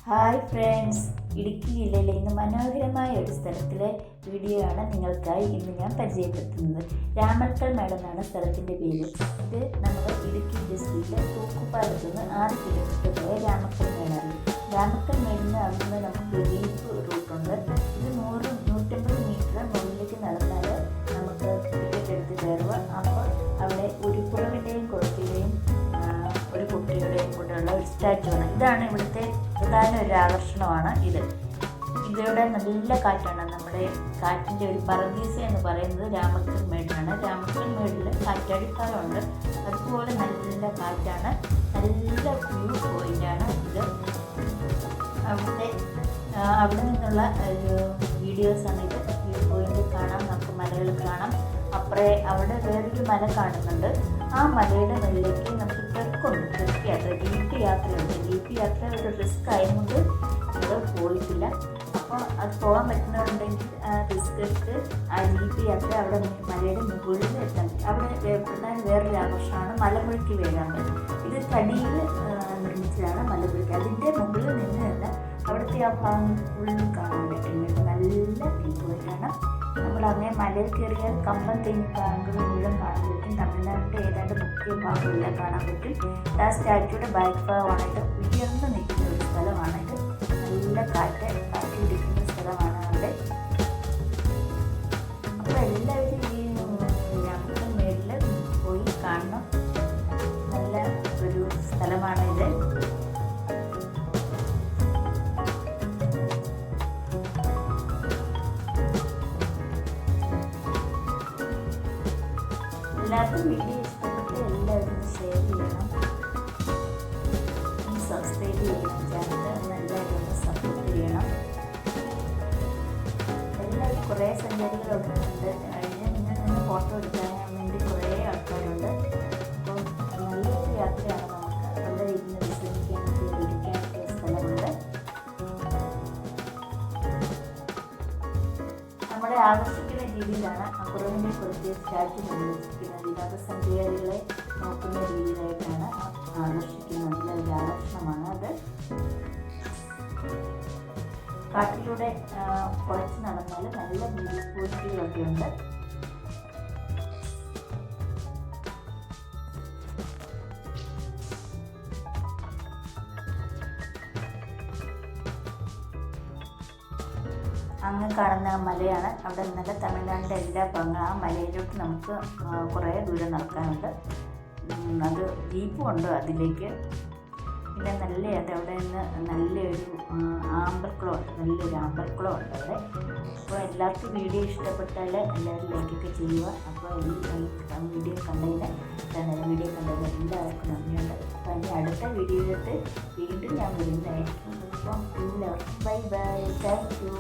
Hi friends, Idukki ജില്ലയിലെ ഇന്ന് മനോഹരമായ ഒരു സ്ഥലത്തിലെ വീഡിയോ ആണ് നിങ്ങൾക്കായി ഇന്ന് ഞാൻ പരിചയപ്പെടുത്തുന്നത്. രാമക്കൽ മേട് എന്നാണ് സ്ഥലത്തിൻ്റെ പേര്. ഇത് നമ്മുടെ ഇടുക്കി ഡിസ്ട്രിക്റ്റിലെ തൂക്കുപാലത്ത് നിന്ന് 6 കിലോമീറ്റർ പോയ രാമക്കൽ മേടാണ്. രാമക്കൽ മേടിന് അവിടുന്ന് നമുക്ക് ജീപ്പ് റൂട്ടുണ്ട്. ഇത് 100-150 മീറ്റർ മുകളിലേക്ക് നടന്നാൽ നമുക്ക് ടിക്കറ്റ് എടുത്ത് കയറുക. അപ്പോൾ അവിടെ ഒരു പുറവിൻ്റെയും കുളത്തിൻ്റെയും ഒരു കുട്ടിയുടെയും കൂടെയുള്ള ഒരു സ്റ്റാച്ചു ആണ്. ഇതാണ് ഇവിടുത്തെ പ്രധാന ഒരു ആകർഷണമാണ് ഇതിവിടെ നല്ല കാറ്റാണ്. നമ്മുടെ കാറ്റിൻ്റെ ഒരു പറദീസ എന്ന് പറയുന്നത് രാമക്കൽ മേടിലാണ്. രാമക്കൽ മേടിൽ കാറ്റടിക്കാറുണ്ട്. അതുപോലെ നല്ല കാറ്റാണ്. നല്ല വ്യൂ പോയിൻ്റാണ് ഇത്. അവിടെ നിന്നുള്ള ഒരു വീഡിയോസാണ് ഇത്. വ്യൂ പോയിൻ്റ് കാണാം, നമുക്ക് മലകൾ കാണാം. അവിടെ വേറൊരു മല കാണുന്നുണ്ട്. ആ മലയുടെ മുകളിലേക്ക് നമുക്ക് ട്രക്ക് യാത്ര, ജീപ്പ് യാത്രയുണ്ട്. ജീപ്പ് യാത്ര ഒരു റിസ്ക് ആയതുകൊണ്ട് ഇത് പോയിട്ടില്ല. അപ്പോൾ അത് പോകാൻ പറ്റുന്നവരുണ്ടെങ്കിൽ റിസ്ക് എടുത്ത് ആ ജീപ്പ് യാത്ര അവിടെ മലയുടെ മുകളിൽ എത്താൻ. അവിടെ പ്രധാന വേറൊരു ആഘോഷമാണ് മലമുഴക്കി വേഴാമ്പൽ. ഇത് തടിയിൽ നിർമ്മിച്ചതാണ് മലമുഴക്കി. അതിൻ്റെ മുകളിൽ നിന്ന് അവിടുത്തെ ആ ഭാഗം ഫുള്ളും കാണാൻ പറ്റുന്നുണ്ട്. നല്ല വ്യൂ പോയിട്ടാണ്. നമ്മൾ അങ്ങനെ മലയിൽ കയറിയാൽ കമ്പം തെങ്ങി ഭാഗങ്ങൾ മുഴുവൻ കാണാൻ പറ്റും. തമിഴ്നാട്ടിൻ്റെ ഏതാണ്ട് മുഖ്യ ഭാഗമെല്ലാം കാണാൻ പറ്റും. ആ സ്റ്റാച്യൂയുടെ ബാക്ക് ഭാഗമായിട്ട് ഉയർന്നു നിൽക്കുന്ന ഒരു സ്ഥലമാണിത്. നല്ല കാറ്റിടിക്കുന്ന സ്ഥലമാണ് അവിടെ. അപ്പോൾ എല്ലാവരും ഈ രാമക്കൽ മേടിൽ പോയി കാണണം. നല്ല ഒരു സ്ഥലമാണിത്. എല്ലാവർക്കും വീഡിയോ ഇഷ്ടപ്പെട്ട് എല്ലാവരും ഷെയർ ചെയ്യണം, സബ്സ്ക്രൈബ് ചെയ്യണം, ചാനൽ എല്ലാവരും സപ്പോർട്ട് ചെയ്യണം. എല്ലാവരും കുറേ സഞ്ചാരികളൊക്കെ ഉണ്ട്. നിങ്ങൾ നിന്ന് ഫോട്ടോ എടുക്കാൻ വേണ്ടി കുറേ ആൾക്കാരുണ്ട്. അപ്പം നല്ലൊരു യാത്രയാണ്. നമുക്ക് അവിടെ ഇരുന്ന് വിശ്രമിക്കാനൊക്കെ ഇരിക്കാനൊക്കെ സ്ഥലമുണ്ട്. നമ്മളെ ആകർഷിക്കുന്ന രീതിയിലാണ് കുറവിൻ്റെ കുറച്ച് സ്റ്റാച്ചു നിർമ്മിച്ചിരിക്കുന്നത്. വിനോദസഞ്ചാരികളെ നോക്കുന്ന രീതിയിലായിട്ടാണ് ആകർഷിക്കുന്നത്. നല്ലൊരു ആകർഷണമാണ് അത്. കാട്ടിലൂടെ കുറച്ച് നടന്നാൽ നല്ല വ്യൂ പോയിന്റുകളൊക്കെ ഉണ്ട്. അങ്ങ് കാണുന്ന മലയാണ്. അവിടെ നല്ല തമിഴ്നാടിൻ്റെ എല്ലാ ഭാഗങ്ങളും. ആ മലയിലോട്ട് നമുക്ക് കുറേ ദൂരം നടക്കാനുണ്ട്. അത് ജീപ്പും ഉണ്ട് അതിലേക്ക്. പിന്നെ അവിടെ നിന്ന് നല്ലൊരു ആമ്പൽക്കുളമുണ്ട്. നല്ലൊരു ആമ്പൽക്കുളമുണ്ട് അവിടെ. അപ്പോൾ എല്ലാവർക്കും വീഡിയോ ഇഷ്ടപ്പെട്ടാൽ എല്ലാവരും ലൈക്കൊക്കെ ചെയ്യുക. അപ്പോൾ ഈ വീഡിയോ കണ്ടതിന് എല്ലാവർക്കും നന്ദിയുണ്ട്. അപ്പോൾ അതിൻ്റെ അടുത്ത വീഡിയോയിലോട്ട് വീണ്ടും ഞാൻ വരുന്നതായിരിക്കും. അപ്പം എല്ലാവർക്കും ബൈ ബൈ, താങ്ക് യു.